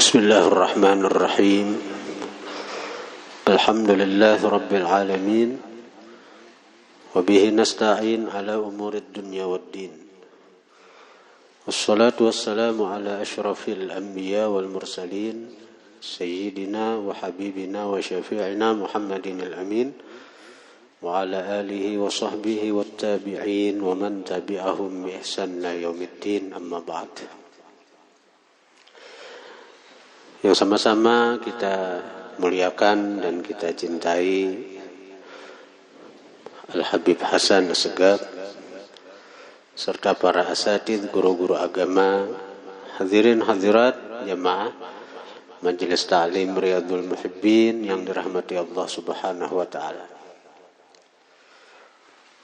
Bismillahirrahmanirrahim. Alhamdulillahi rabbil alamin. Wa bihi nasta'in ala umurid dunya waddin. Wassalatu wassalamu ala asyrafil anbiya wal mursalin sayyidina wa habibina wa syafi'ina Muhammadin al-amin wa ala alihi wa sahbihi wat tabi'in wa man tabi'ahum bi ihsan ila yaumiddin, amma ba'd. Yang sama-sama kita muliakan dan kita cintai Al-Habib Hasan Assegaf serta para asatidz, guru-guru agama, hadirin hadirat jamaah Majelis Ta'lim Riyadhul Muhibbin yang dirahmati Allah Subhanahu wa taala.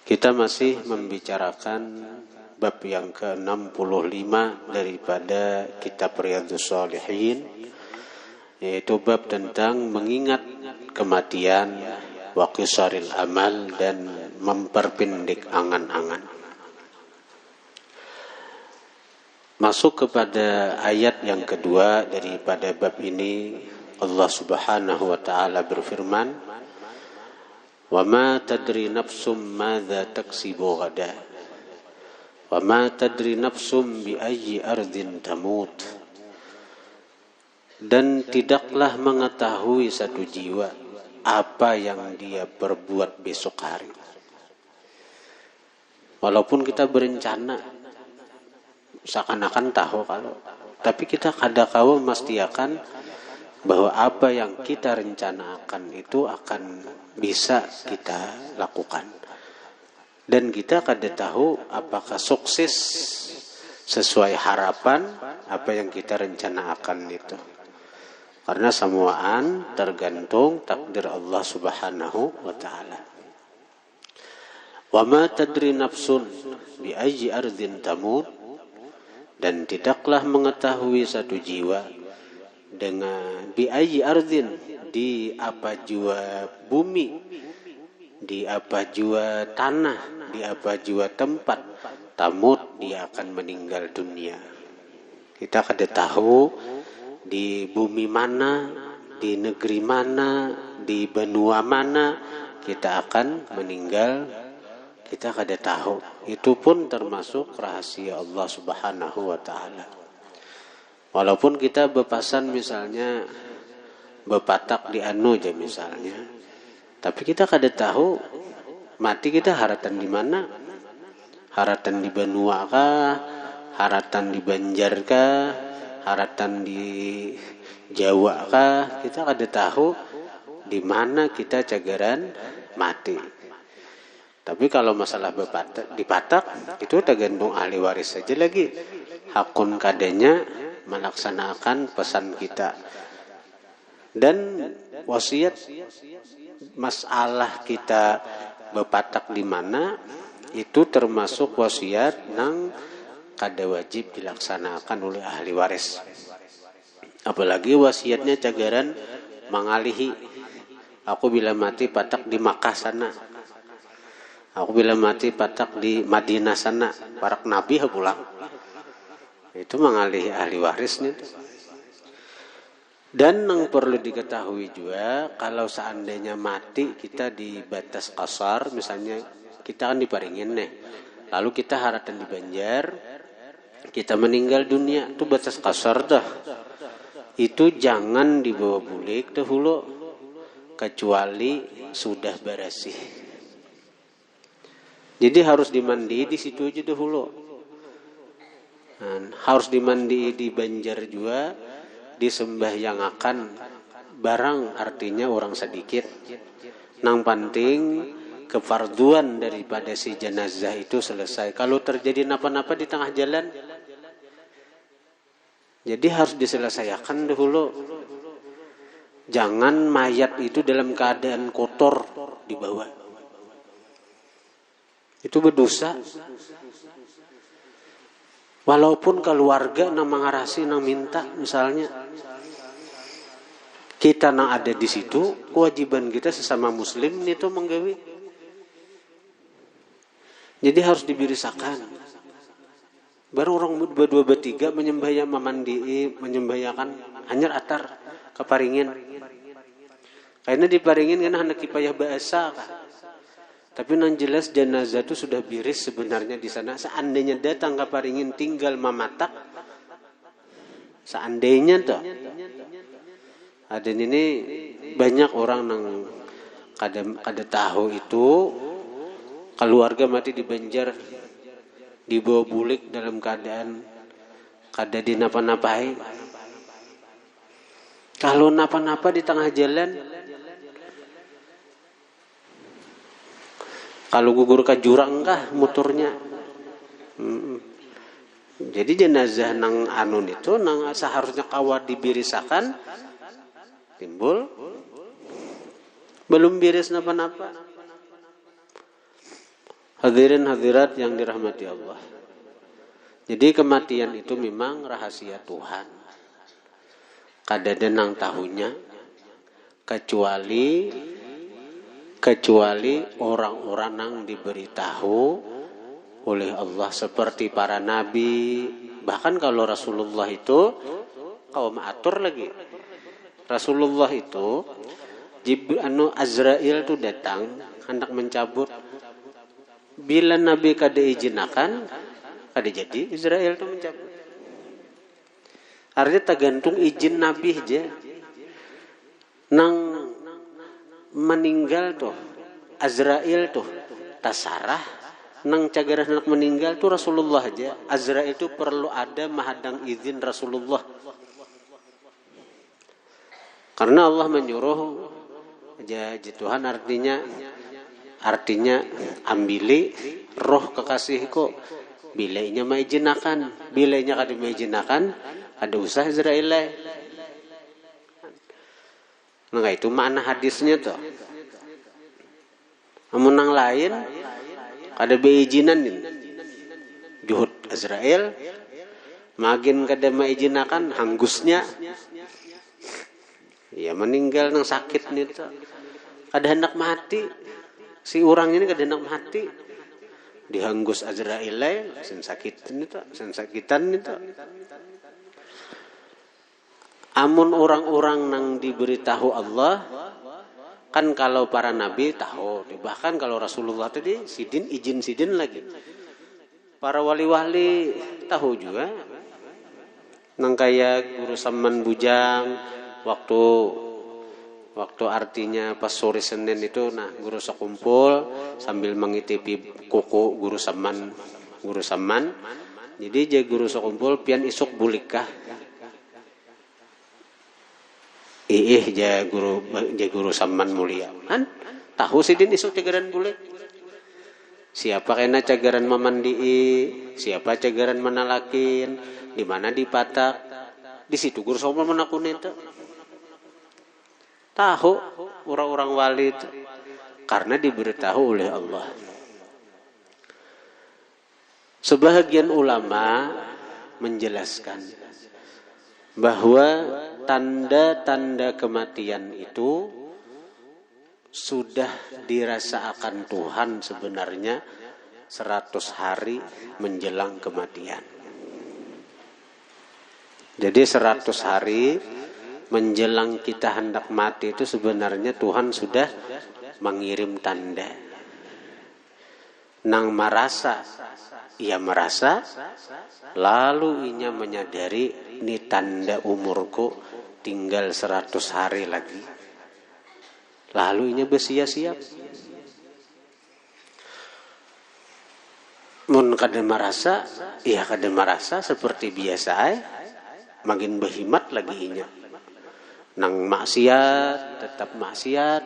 Kita masih membicarakan bab yang ke-65 daripada kitab Riyadhus Shalihin, yaitu bab tentang mengingat kematian, wa qisaril amal, dan memperpendek angan-angan. Masuk kepada ayat yang kedua daripada bab ini, Allah Subhanahu wa taala berfirman, "Wa ma tadri nafsum madza taksibu ghada, wa ma tadri nafsum bi ayyi ardin tamut." Dan tidaklah mengetahui satu jiwa apa yang dia perbuat besok hari. Walaupun kita berencana, seakan-akan tahu tapi kita kadang-kadang memastikan bahwa apa yang kita rencanakan itu akan bisa kita lakukan. Dan kita kadang tahu apakah sukses sesuai harapan apa yang kita rencanakan itu. Karena semuaan tergantung takdir Allah Subhanahu wa taala. Wa ma tadri nafsun bi ayyi ardin tamut, dan tidaklah mengetahui satu jiwa dengan bi ayyi ardin, di apa jua bumi, di apa jua tanah, di apa jua tempat, tamut, dia akan meninggal dunia. Kita kada tahu di bumi mana, di negeri mana, di benua mana kita akan meninggal, kita kada tahu. Itu pun termasuk rahasia Allah Subhanahu wa taala. Walaupun kita bepasan misalnya bepatak di anu aja misalnya, tapi kita kada tahu mati kita haratan di mana? Haratan di benua kah? Haratan di Banjar kah? Haratan di Jawa kah? Kita kada tahu di mana kita cagaran mati. Tapi kalau masalah dipatak itu tergantung ahli waris saja lagi. Hakun kadanya melaksanakan pesan kita. Dan wasiat masalah kita bepatak di mana itu termasuk wasiat nang kada wajib dilaksanakan oleh ahli waris. Apalagi wasiatnya cagaran mengalihi. Aku bila mati patak di Makkah sana. Aku bila mati patak di Madinah sana. Para nabi pulang. Itu mengalihi ahli warisnya. Dan yang perlu diketahui juga, kalau seandainya mati kita di batas kasar, misalnya kita kan diparingin nih. Lalu kita haratan di Banjar, kita meninggal dunia, itu batas kasar dah. Itu jangan dibawa bulik dahulu kecuali sudah bersih. Jadi harus dimandi di situ aja dahulu. Harus dimandi di Banjar juga, disembahyangakan barang, artinya orang sedikit. Nang penting kefarduan daripada si jenazah itu selesai. Kalau terjadi napa-napa di tengah jalan, jadi harus diselesaikan dahulu. Jangan mayat itu dalam keadaan kotor dibawa. Itu berdosa. Walaupun keluarga nang mengarasi nang minta misalnya, kita nang ada di situ, kewajiban kita sesama muslim itu menggawi. Jadi harus dibirisakan. Baru orang berdua bertiga menyembah mamandi, menyembahkan hanyar atar keparingin. Karena diparingin kan hendak kipayah bahasa kah. Tapi non jelas jenazah itu sudah biris sebenarnya di sana. Seandainya datang keparingin tinggal mamatak, seandainya tuh. Ada ini banyak orang nang kada tahu itu keluarga mati di Banjar dibawa bulik dalam keadaan kada dinapa-napai. Kalau napa-napa di tengah jalan, kalau gugur ke jurang kah motornya. Jadi jenazah nang anun itu nang seharusnya kawat dibirisakan timbul belum biris napa-napa. Hadirin hadirat yang dirahmati Allah. Jadi kematian itu memang rahasia Tuhan. Kada ada nang tahunya kecuali orang-orang yang diberitahu oleh Allah seperti para nabi. Bahkan kalau Rasulullah itu kaum atur lagi. Rasulullah itu Azrail itu datang hendak mencabut. Bila Nabi kada izinakan, kada jadi Israel itu mencabut. Artinya tergantung izin Nabi aja. Nang meninggal tuh Azrail tuh tasarah, nang cagaran anak meninggal tuh Rasulullah aja. Azrail itu perlu ada mahadang izin Rasulullah. Karena Allah menyuruh aja Tuhan artinya ambili roh kekasihku bilainya maijinakan, bilainya kada maijinakan ada usah Israel. Nah itu makna hadisnya tuh. Namun yang lain kada beijinan juhud Israel magin kada maijinakan hanggusnya ya meninggal nang sakit nih tuh. Kada hendak mati. Si orang ini kada hendak mati. Dihanggus Azrail sen sakitan itu. Amun orang-orang nang diberitahu Allah kan kalau para nabi tahu, bahkan kalau Rasulullah tadi izin sidin lagi. Para wali-wali tahu juga. Nang kayak Guru Saman Bujang waktu artinya pas sore Senin itu guru sekumpul sambil mengitipi kuku guru saman. Jadi je guru sekumpul pian isuk bulikah. Je guru saman mulia. Kan tahu sidin isuk cagaran bulik. Siapa kena cagaran mamandi, siapa cagaran manalakin, di mana dipatak. Di situ guru sekumpul menakun itu. Tahu orang-orang wali itu karena diberitahu oleh Allah. Sebahagian ulama menjelaskan bahwa tanda-tanda kematian itu sudah dirasakan Tuhan sebenarnya 100 hari menjelang kematian. Jadi 100 hari menjelang kita hendak mati itu sebenarnya Tuhan sudah mengirim tanda. Nang merasa, ia merasa, lalu inya menyadari ini tanda umurku tinggal 100 hari lagi. Lalu inya bersiap-siap. Mun kada merasa, ia kada merasa seperti biasa makin berhimat lagi inya. Nang maksiat tetap maksiat,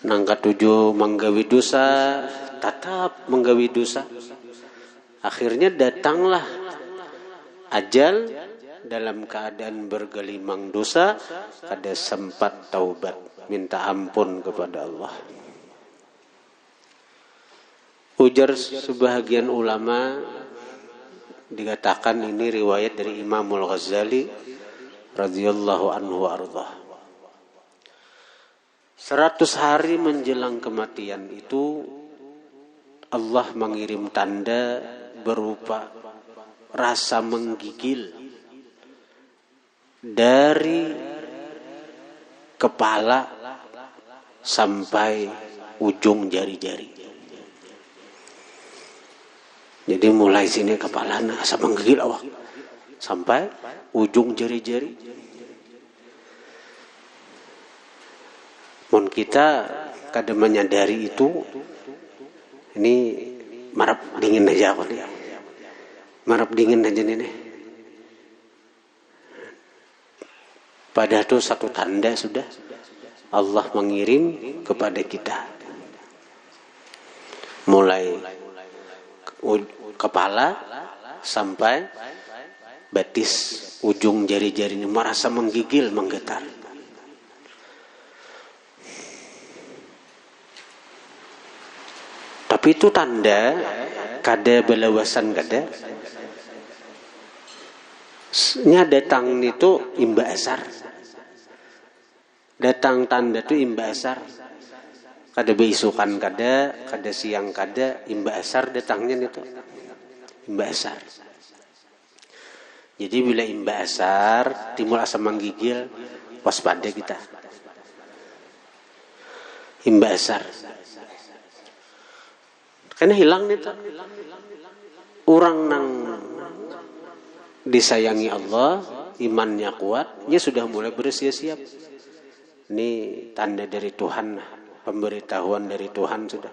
nang katujuh menggawi dosa tetap menggawi dosa. Akhirnya datanglah ajal dalam keadaan bergelimang dosa, kada sempat taubat minta ampun kepada Allah. Ujar sebahagian ulama dikatakan ini riwayat dari Imamul Ghazali radhiyallahu anhu ardah. 100 hari menjelang kematian itu Allah mengirim tanda berupa rasa menggigil dari kepala sampai ujung jari-jari. Jadi mulai sini kepala rasa menggigil awak sampai ujung jari-jari. Mun kita kada menyadari itu, ini marap dingin aja kok dia. Marap dingin aja nih. Padahal itu satu tanda sudah Allah mengirim kepada kita. Mulai kepala sampai betis ujung jari-jari ini merasa menggigil, menggetar. Tapi itu tanda kada belawasan kada. Nya datang itu imba asar. Datang tanda itu imba asar. Kada beisukan kada siang kada, imba asar datangnya itu. Imba asar. Jadi bila imba asar timbul asam menggigil, waspada kita. Imba asar. Karena hilang nih tuh. Orang nang disayangi Allah, imannya kuat, dia sudah mulai bersiap-siap. Ini tanda dari Tuhan, pemberitahuan dari Tuhan sudah.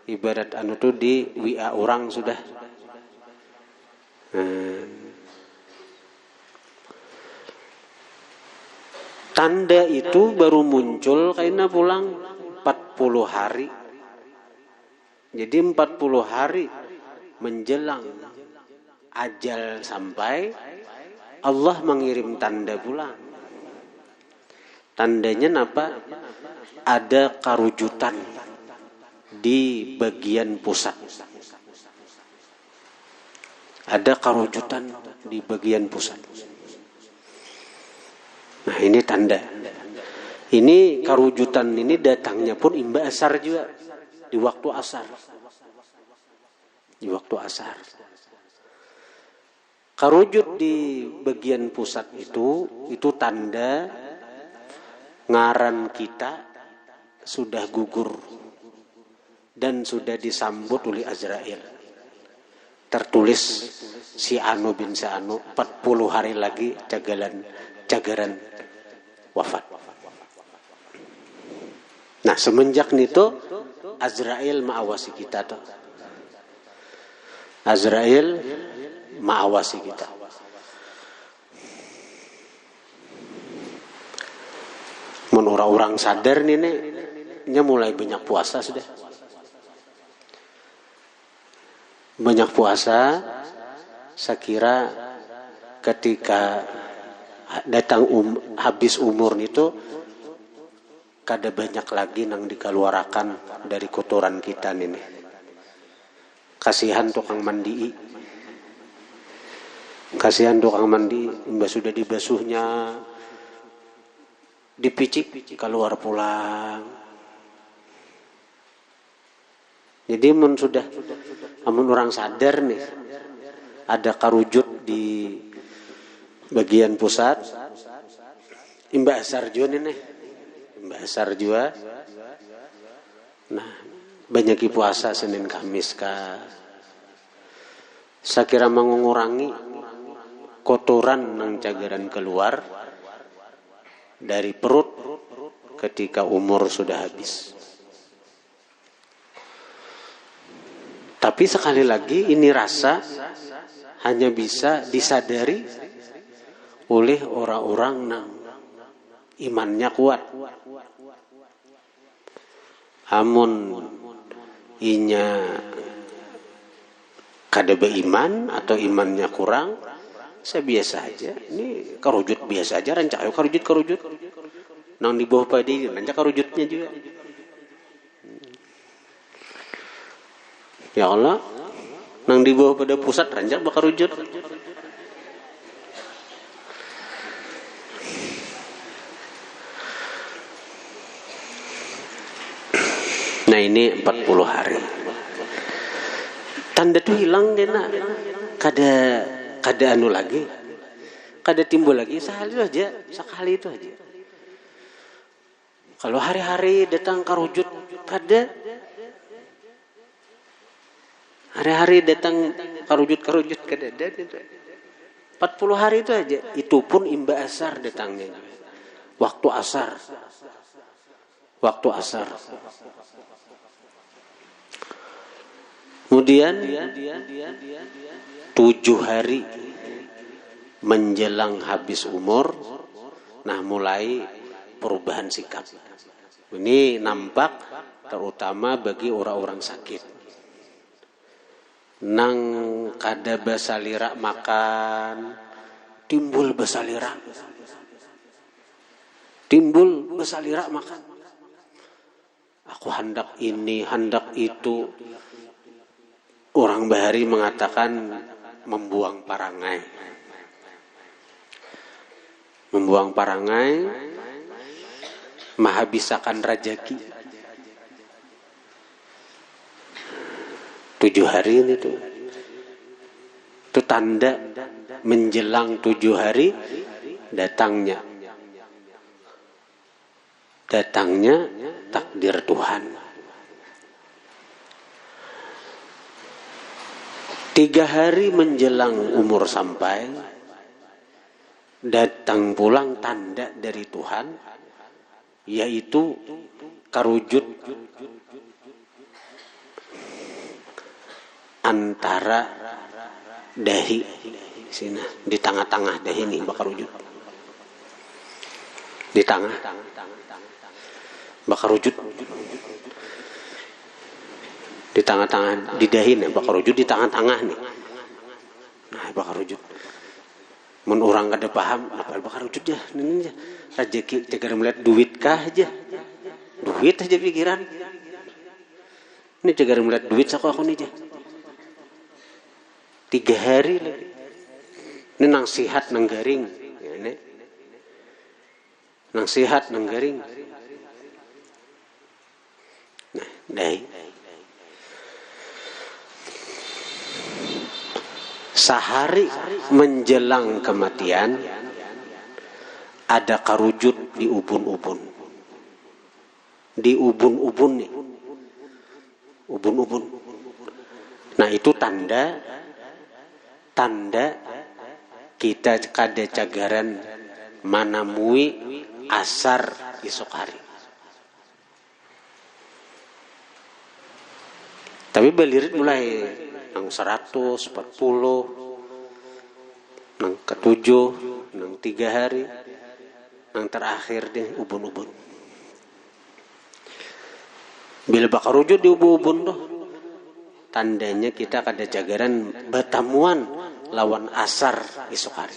Ibarat anu tuh di WA orang sudah. Tanda itu baru muncul karena pulang 40 hari. Jadi 40 hari menjelang ajal sampai, Allah mengirim tanda pulang. Tandanya apa? Ada karujutan di bagian pusat. Ada karujutan di bagian pusat. Nah ini tanda. Ini karujutan ini datangnya pun imba asar juga. Di waktu asar. Di waktu asar. Karujut di bagian pusat itu tanda ngaran kita sudah gugur dan sudah disambut oleh Azrail. Tertulis si Anu bin si Anu 40 hari lagi cagaran wafat. Nah semenjak itu Azrail mengawasi kita tuh. Azrail mengawasi kita. Mun orang-orang sadar nih nya mulai banyak puasa sudah. Banyak puasa, saya kira ketika datang habis umur itu kada banyak lagi nang dikeluarkan dari kotoran kita nih. Kasihan tukang mandi. Kasihan tukang mandi, mbak sudah dibasuhnya, dipicik keluar pulang. Jadi amun orang sadar nih, ada karujut di bagian pusat, imba asar juga nih. Asar juga. Nah, banyak puasa Senin Kamis kah. Saya kira mengurangi kotoran nang cagaran keluar dari perut ketika umur sudah habis. Tapi sekali lagi ini rasa hanya bisa disadari oleh orang-orang nang imannya kuat. Amun inya kada beriman atau imannya kurang, saya biasa aja. Ini karujut biasa aja, rancak ayo karujut. Nang di bawah padi, rancak karujutnya juga. Ya Allah, nang di bawah pada pusat rancak bakarujut. Nah ini 40 hari. tanda tuh hilang dena, kada anu lagi, kada timbul lagi, sekali itu aja. Kalau hari-hari datang karujut, kada. Hari-hari datang karujut kada ada. 40 hari itu aja. Itu pun imba asar datangnya. Waktu asar. Kemudian 7 hari menjelang habis umur, nah mulai perubahan sikap. Ini nampak terutama bagi orang-orang sakit. Nang kada basalira makan, timbul basalira makan. Aku hendak ini, hendak itu. Orang bahari mengatakan membuang parangai. Menghabiskan rajaki. 7 hari ini tuh. Itu tanda menjelang 7 hari datangnya takdir Tuhan. 3 hari menjelang umur sampai, datang pulang tanda dari Tuhan, yaitu karujut antara dahi sini, di tengah-tengah dahi ini bakar wujud, di tengah bakar wujud, di tengah-tengah, di dahi nih bakar wujud, di tengah-tengah nih, nah bakar wujud. Mun orang kada paham apa bakar wujud ya, ini aja rezeki tegar melihat duit kah aja, duit aja pikiran, ini tegar melihat duit saku aku nih aja. 3 hari lagi. Ini nang sihat nang garing. Ya, ini. Nang sihat nang garing. Nah, dai. Sehari menjelang kematian ada karujut di ubun-ubun. Di ubun-ubun nih. Ubun-ubun. Nah, itu tanda kita kada cagaran manamui asar esok hari. Tapi belirit mulai nang 140, nang ke-7, nang 3 hari, nang terakhir deh ubun-ubun. Bila bakar wujud di ubun-ubun tuh, tandanya kita kada cagaran bertamuan lawan asar esok hari.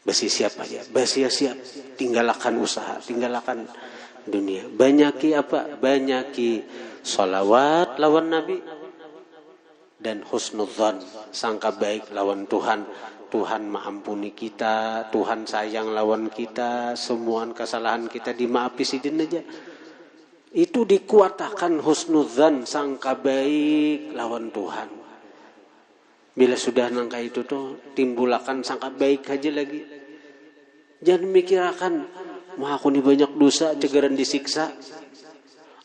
Besi siap aja, siap, tinggalkan usaha, tinggalkan dunia. Banyaki apa? Banyaki sholawat lawan Nabi dan husnudzan, sangka baik lawan Tuhan. Tuhan mengampuni kita, Tuhan sayang lawan kita, semua kesalahan kita dimaafi sidin aja. Itu dikuatakan husnudzan, sangka baik lawan Tuhan. Bila sudah nangka itu tuh timbulakan sangka baik aja lagi. Jangan mikirakan, mah aku ni banyak dosa cegaran disiksa,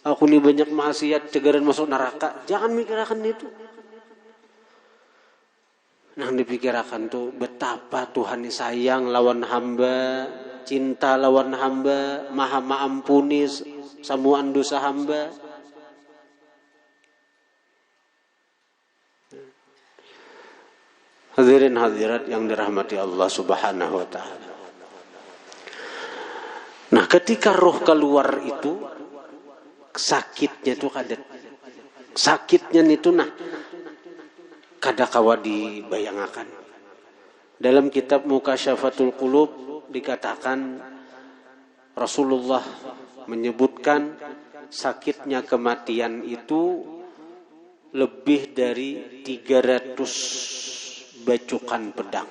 aku ni banyak maksiat cegaran masuk neraka. Jangan mikirakan itu. Nang dipikirakan tuh betapa Tuhan ni sayang lawan hamba, cinta lawan hamba, maha maampuni samuan dosa hamba. Hadirin hadirat yang dirahmati Allah Subhanahu wa taala. Nah, ketika roh keluar itu sakitnya itu kada kawa dibayangakan. Dalam kitab Mukasyafatul Qulub dikatakan Rasulullah menyebutkan sakitnya kematian itu lebih dari 300 bacukan pedang.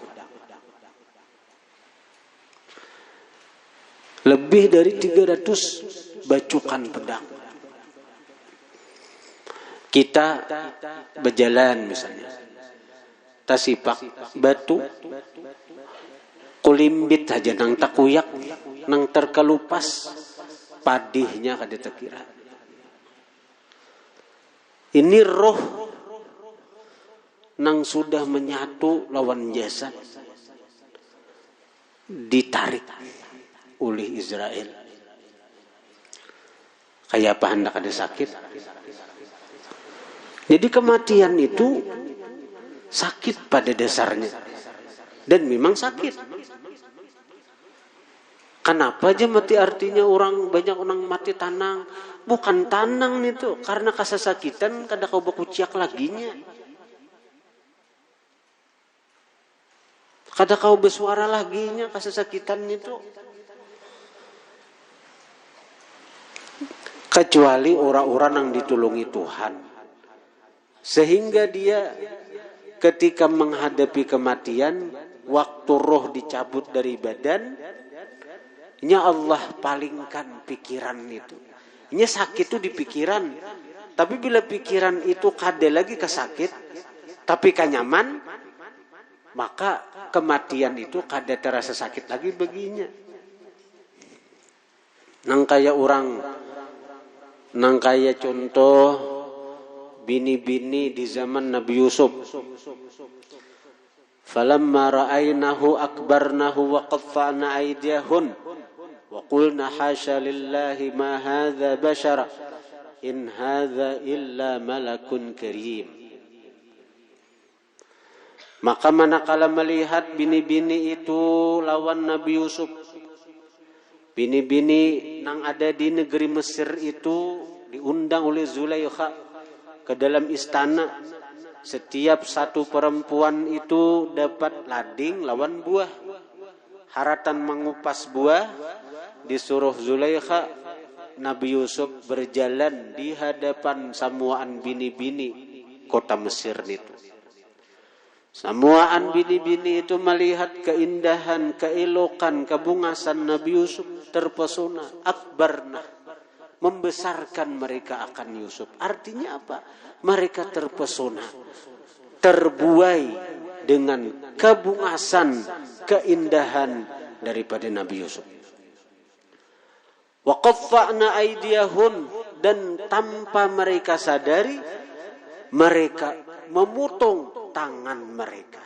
Lebih dari 300 bacukan pedang. Kita berjalan misalnya, tasipak batu, kulimbit aja nang takuyak, nang terkelupas, padihnya kada terkira. Ini roh nang sudah menyatu lawan jasad, ditarik oleh Israel. Kayak apa hendak ada sakit? Jadi kematian itu sakit pada dasarnya. Dan memang sakit. Kenapa aja mati artinya banyak orang mati tanang? Bukan tanang itu, karena kasasakitan kada kau bakuciak laginya. Kada kau bersuara laginya kasasakitan itu. Kecuali orang-orang yang ditulungi Tuhan. Sehingga dia ketika menghadapi kematian, waktu roh dicabut dari badan, nya Allah palingkan pikiran itu. Nya sakit itu di pikiran. Tapi bila pikiran itu kada lagi kesakit, tapi kanyaman, maka kematian itu kada terasa sakit lagi baginya. Nang kaya contoh bini-bini di zaman Nabi Yusuf. Falamma ra'aynahu akbarnahu wa qatta'na aydiyahun wa qulna hasya lillahi ma hadza bashara in hadza illa malakun karim. Maka manakala melihat bini-bini itu lawan Nabi Yusuf, bini-bini yang ada di negeri Mesir itu diundang oleh Zulaikha ke dalam istana. Setiap satu perempuan itu dapat lading lawan buah. Haratan mengupas buah, disuruh Zulaikha, Nabi Yusuf berjalan di hadapan samuaan bini-bini kota Mesir itu. Samuaan bini-bini itu melihat keindahan, keelokan, kebungasan Nabi Yusuf, terpesona, akbarna, membesarkan mereka akan Yusuf. Artinya apa? Mereka terpesona, terbuai dengan kebungasan, keindahan daripada Nabi Yusuf. Wa qatta'na aydiyahun, dan tanpa mereka sadari, mereka memotong tangan mereka.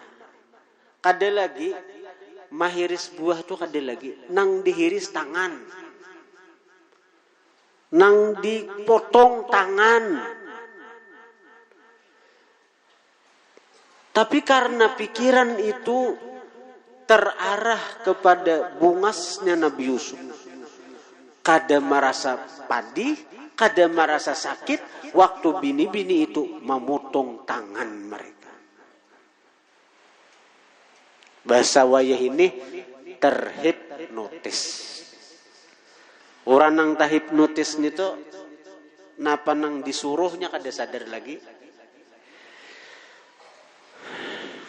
Kada lagi mahiris buah tu kada lagi nang dihiris tangan, nang dipotong tangan. Tapi karena pikiran itu terarah kepada bungasnya Nabi Yusuf, kada merasa padih, kada merasa sakit waktu bini-bini itu memotong tangan mereka. Bahasa wayah ini terhipnotis. Orang nang terhipnotis itu napa nang disuruhnya kada sadar lagi.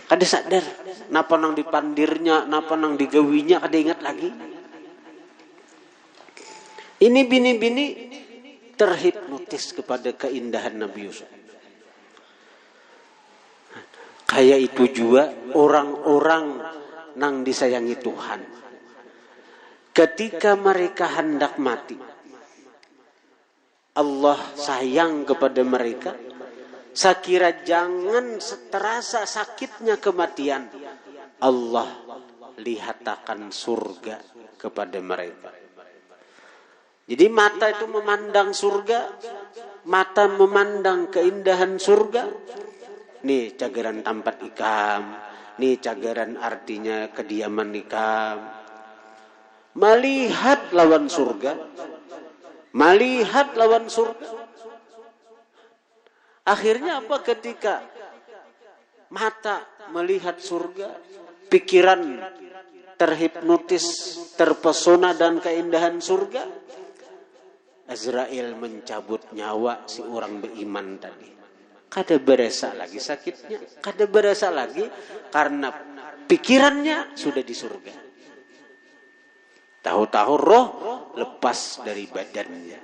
Kada sadar. Napa nang dipandirnya, napa nang digawinya kada ingat lagi. Ini bini-bini terhipnotis kepada keindahan Nabi Yusuf. Kayak itu juga orang-orang nang disayangi Tuhan. Ketika mereka hendak mati, Allah sayang kepada mereka. Sakira jangan terasa sakitnya kematian, Allah lihatkan surga kepada mereka. Jadi mata itu memandang surga, mata memandang keindahan surga. Nih cagaran tempat ikam, nih cagaran artinya kediaman ikam. Melihat lawan surga, melihat lawan surga. Akhirnya apa ketika mata melihat surga, pikiran terhipnotis, terpesona dan keindahan surga, Azrail mencabut nyawa si orang beriman tadi. Kada berasa lagi sakitnya, kada berasa lagi karena pikirannya sudah di surga. Tahu-tahu roh lepas dari badannya.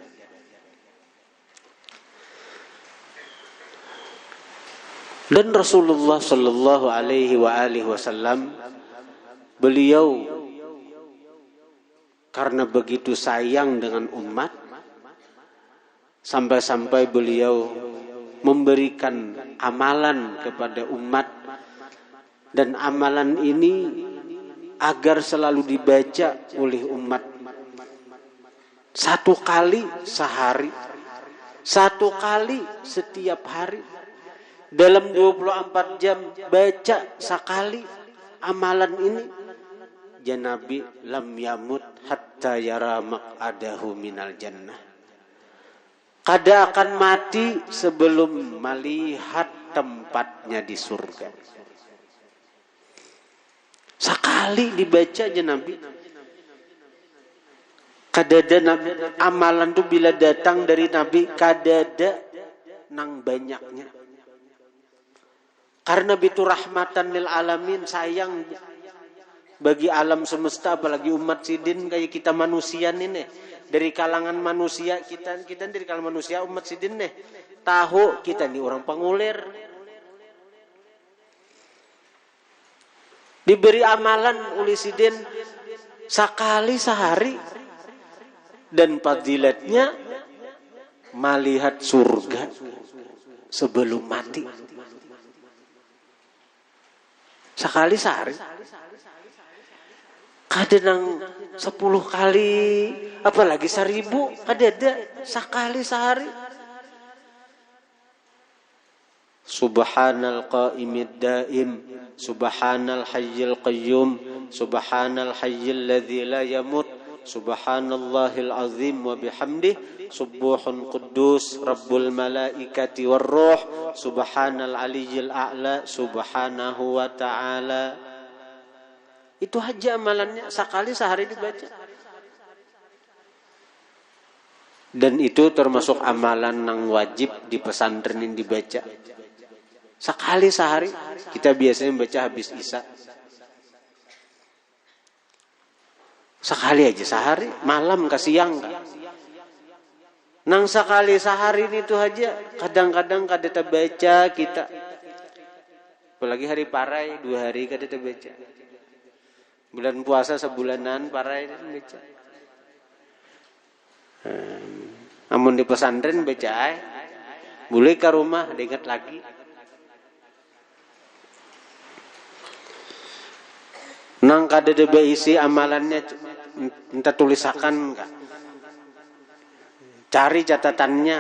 Dan Rasulullah sallallahu alaihi wasallam, beliau karena begitu sayang dengan umat, sampai-sampai beliau memberikan amalan kepada umat, dan amalan ini agar selalu dibaca oleh umat 1 kali sehari, 1 kali setiap hari, dalam 24 jam baca sekali amalan ini. Ya Nabi, lam yamut hatta yara maq'adahu minal jannah. Kada akan mati sebelum melihat tempatnya di surga. Sekali dibaca aja Nabi. Kadada Nabi, amalan itu bila datang dari Nabi, kadada nang banyaknya. Karena itu rahmatan lil alamin, sayang bagi alam semesta, apalagi umat sidin kayak kita manusia nih. Dari kalangan manusia, kita dari kalangan manusia umat sidin nih. Tahu kita nih orang pengulir. Diberi amalan oleh sidin sekali sehari, dan fadilatnya melihat surga sebelum mati. Sekali sehari. Kadang 10 kali, apalagi 1000, kadang sekali sehari. Subhanal qa'imid daim, subhanal hayyil qayyum, subhanal hayyil ladzi la yamut, subhanallahil azim wa bihamdih, subuhun quddus rabbul malaikati war ruh, subhanal aliyyil a'la, subhanahu wa ta'ala. Itu aja amalannya, sekali sehari dibaca. Dan itu termasuk amalan yang wajib di pesantren yang dibaca. Sekali sehari. Kita biasanya baca habis isya. Sekali aja sehari, malam ke siang kan. Nang sekali sehari itu aja, kadang-kadang kada baca kita. Apalagi hari parai 2 hari kada baca. Bulan puasa sebulanan parai baca. Namun di pesantren baca boleh ke rumah diingat lagi. Nang kada isi amalannya, minta tulisakan enggak. Cari catatannya.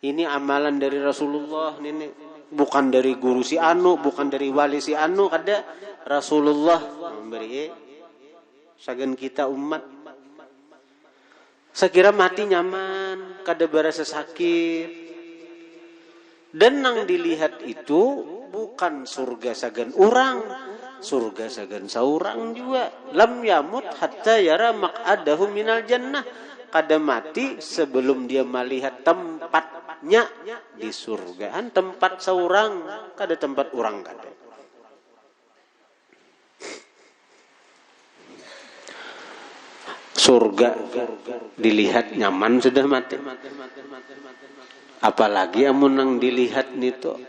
Ini amalan dari Rasulullah, ini bukan dari guru si anu, bukan dari wali si anu, kada Rasulullah memberi sagan kita umat. Sekira mati nyaman, kada berasa sakit. Dan nang dilihat itu bukan surga sagan orang, surga sagan saurang juga. Lam yamut hatta yara maq'adahu minal jannah. Kada mati sebelum dia melihat tempatnya di surgaan, tempat saurang, kada tempat orang kada. Surga dilihat nyaman sudah mati. Apalagi amun nang dilihat nito,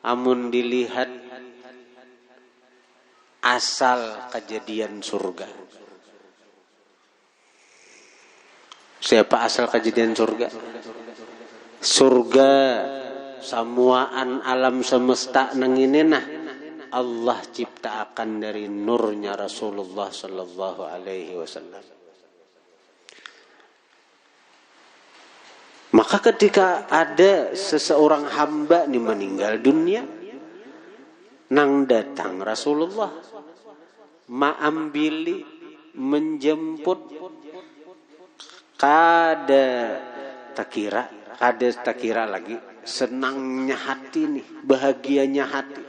amun dilihat asal kejadian surga. Siapa asal kejadian surga? Surga samuaan alam semesta nang ini nah Allah ciptakan dari nurnya Rasulullah sallallahu alaihi wasallam. Maka ketika ada seseorang hamba nih meninggal dunia, nang datang Rasulullah maambili menjemput, kada takira lagi senangnya hati nih, bahagianya hati.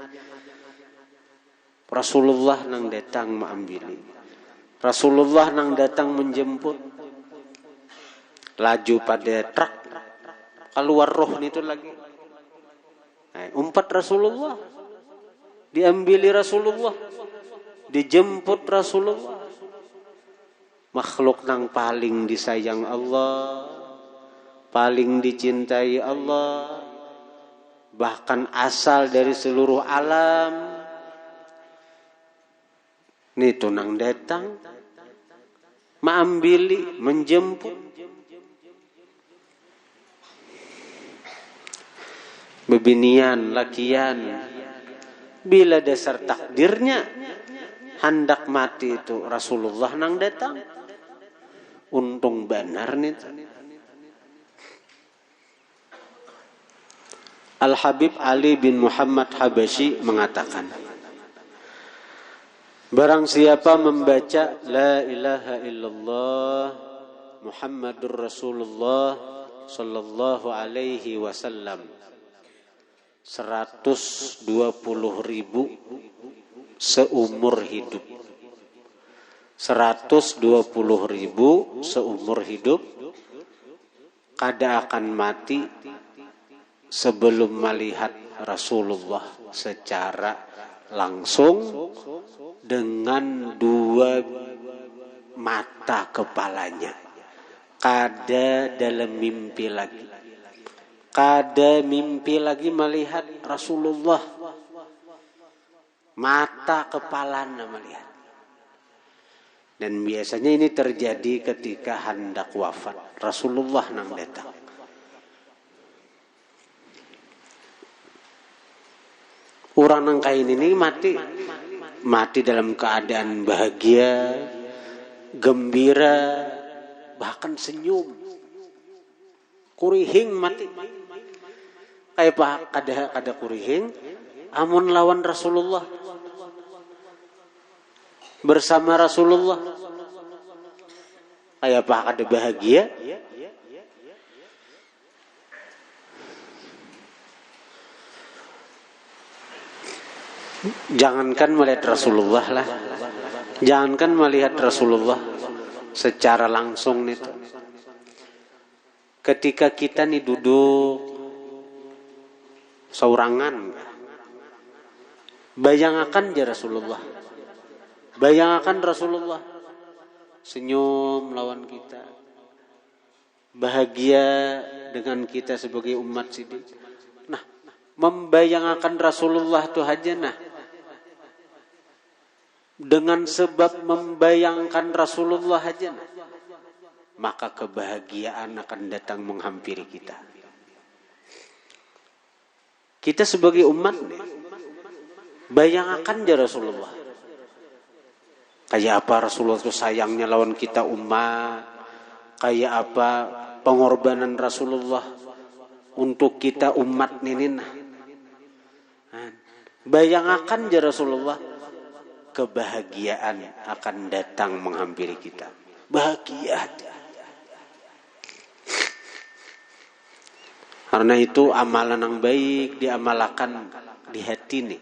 Rasulullah nang datang maambili, Rasulullah nang datang menjemput, laju pada truk keluar roh itu lagi. Umpat Rasulullah, diambili Rasulullah, dijemput Rasulullah. Makhluk nang paling disayang Allah, paling dicintai Allah, bahkan asal dari seluruh alam. Nih tunang datang, maambili, menjemput. Bebinian, lakian, bila dasar takdirnya hendak mati itu Rasulullah nang datang. Untung benar nih. Al-Habib Ali bin Muhammad Habasyi mengatakan, barang siapa membaca La ilaha illallah Muhammadur Rasulullah sallallahu alaihi wasallam 120.000 seumur hidup. 120.000 seumur hidup, kada akan mati sebelum melihat Rasulullah secara langsung dengan dua mata kepalanya. Kada dalam mimpi lagi. Kada mimpi lagi melihat Rasulullah. Mata kepalanya melihat. Dan biasanya ini terjadi ketika hendak wafat. Rasulullah nang datang. Orang nang kain ini mati dalam keadaan bahagia, gembira, bahkan senyum. Kurihing mati. Kayak pak kada kurihing, amun lawan Rasulullah. Bersama Rasulullah. Kayak pak kada bahagia. Jangankan melihat Rasulullah lah. Jangankan melihat Rasulullah secara langsung nih. Ketika kita nih duduk saurangan, bayangakan aja Rasulullah. Bayangakan Rasulullah senyum lawan kita. Bahagia dengan kita sebagai umat sidik. Nah, membayangkan Rasulullah itu aja nah. Dengan sebab membayangkan Rasulullah aja nah, maka kebahagiaan akan datang menghampiri kita. Kita sebagai umat nih, bayangkan aja Rasulullah. Kayak apa Rasulullah itu sayangnya lawan kita umat. Kayak apa pengorbanan Rasulullah untuk kita umat ini nah. Bayangkan aja Rasulullah. Kebahagiaan akan datang menghampiri kita. Bahagia. Karena itu amalan yang baik diamalkan di hati nih.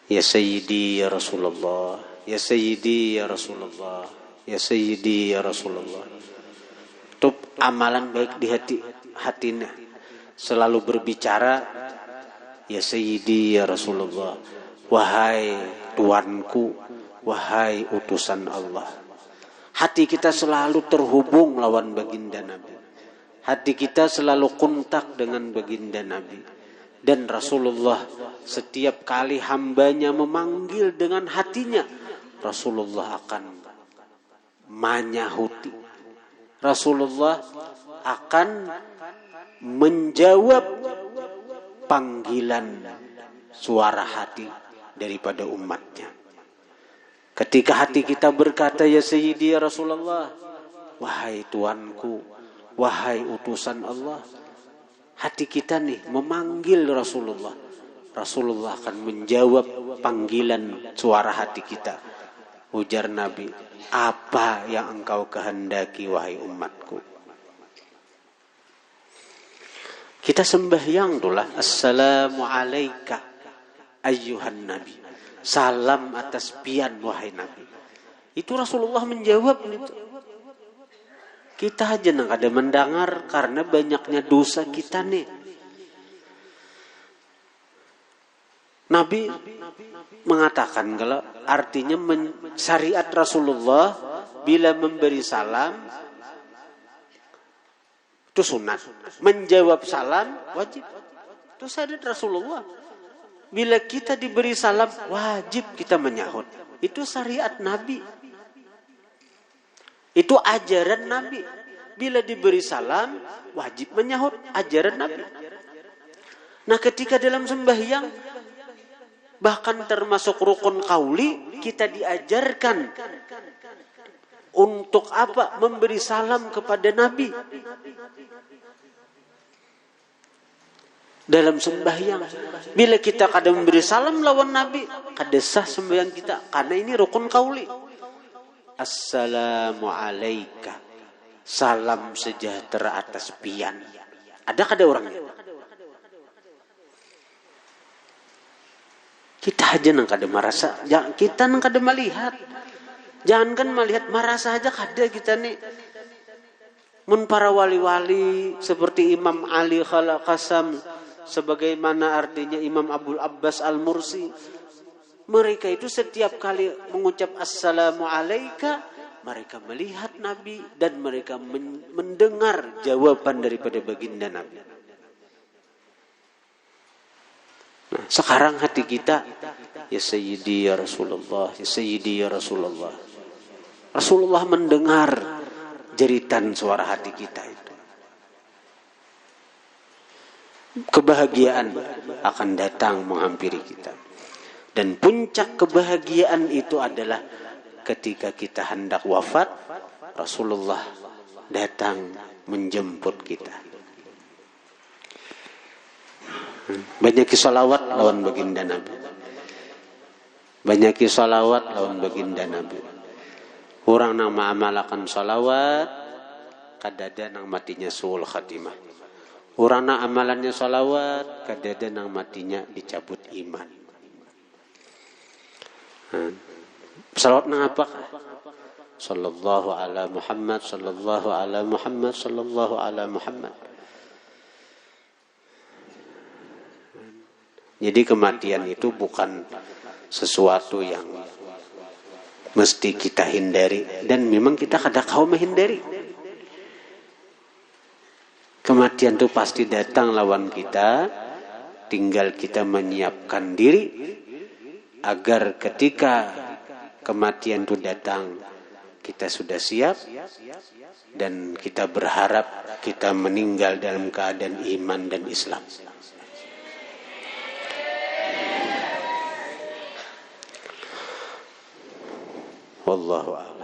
Ya Sayyidi ya Rasulullah. Ya Sayyidi ya Rasulullah. Ya Sayyidi ya Rasulullah. Itu amalan baik di hatinya. Selalu berbicara ya Sayyidi ya Rasulullah. Wahai Tuanku, wahai utusan Allah. Hati kita selalu terhubung lawan baginda Nabi. Hati kita selalu kontak dengan baginda Nabi. Dan Rasulullah setiap kali hambanya memanggil dengan hatinya, Rasulullah akan manyahuti. Rasulullah akan menjawab panggilan suara hati daripada umatnya. Ketika hati kita berkata ya Sayyidi ya Rasulullah, wahai Tuanku, wahai utusan Allah, hati kita nih memanggil Rasulullah. Rasulullah akan menjawab panggilan suara hati kita. Ujar Nabi, apa yang engkau kehendaki wahai umatku? Kita sembahyang tulah, assalamu alaika ayyuhan Nabi. Salam atas pian wahai Nabi. Itu Rasulullah menjawab itu. Kita aja nang ada mendengar karena banyaknya dosa kita nih. Nabi mengatakan kalau artinya syariat Rasulullah bila memberi salam itu sunat. Menjawab salam wajib. Itu syariat Rasulullah. Bila kita diberi salam, wajib kita menyahut. Itu syariat Nabi. Itu ajaran Nabi. Bila diberi salam, wajib menyahut ajaran Nabi. Nah, ketika dalam sembahyang, bahkan termasuk rukun qauli, kita diajarkan untuk apa? Memberi salam kepada Nabi. Dalam sembahyang, bila kita kadang memberi salam lawan Nabi, kada sah sembahyang kita, karena ini rukun qauli. Assalamu alaika, salam sejahtera atas pian. Ada kada orangnya? Kita aja nang kada merasa, kita nang kada melihat. Jangankan melihat, merasa aja kada kita nih. Mun para wali-wali seperti Imam Ali Khalaqasam, sebagaimana artinya Imam Abul Abbas Al-Mursi, mereka itu setiap kali mengucap assalamu alaika, mereka melihat Nabi dan mereka mendengar jawaban daripada baginda Nabi. Nah, sekarang hati kita, ya Sayyidi ya Rasulullah, ya Sayyidi ya Rasulullah. Rasulullah mendengar jeritan suara hati kita itu. Kebahagiaan akan datang menghampiri kita. Dan puncak kebahagiaan itu adalah ketika kita hendak wafat, Rasulullah datang menjemput kita. Banyaki salawat lawan baginda Nabi. Banyaki salawat lawan baginda Nabi. Orang nang ma'amalakan salawat, kadada nang matinya suul khatimah. Orang nang amalannya salawat, kadada nang matinya dicabut iman. Salawat nang apa? Sallallahu ala Muhammad, sallallahu ala Muhammad, sallallahu ala Muhammad. Jadi kematian itu bukan sesuatu yang mesti kita hindari, dan memang kita kada kau menghindari. Kematian itu pasti datang lawan kita, tinggal kita menyiapkan diri agar ketika kematian itu datang kita sudah siap dan kita berharap kita meninggal dalam keadaan iman dan Islam. Wallahu a'lam.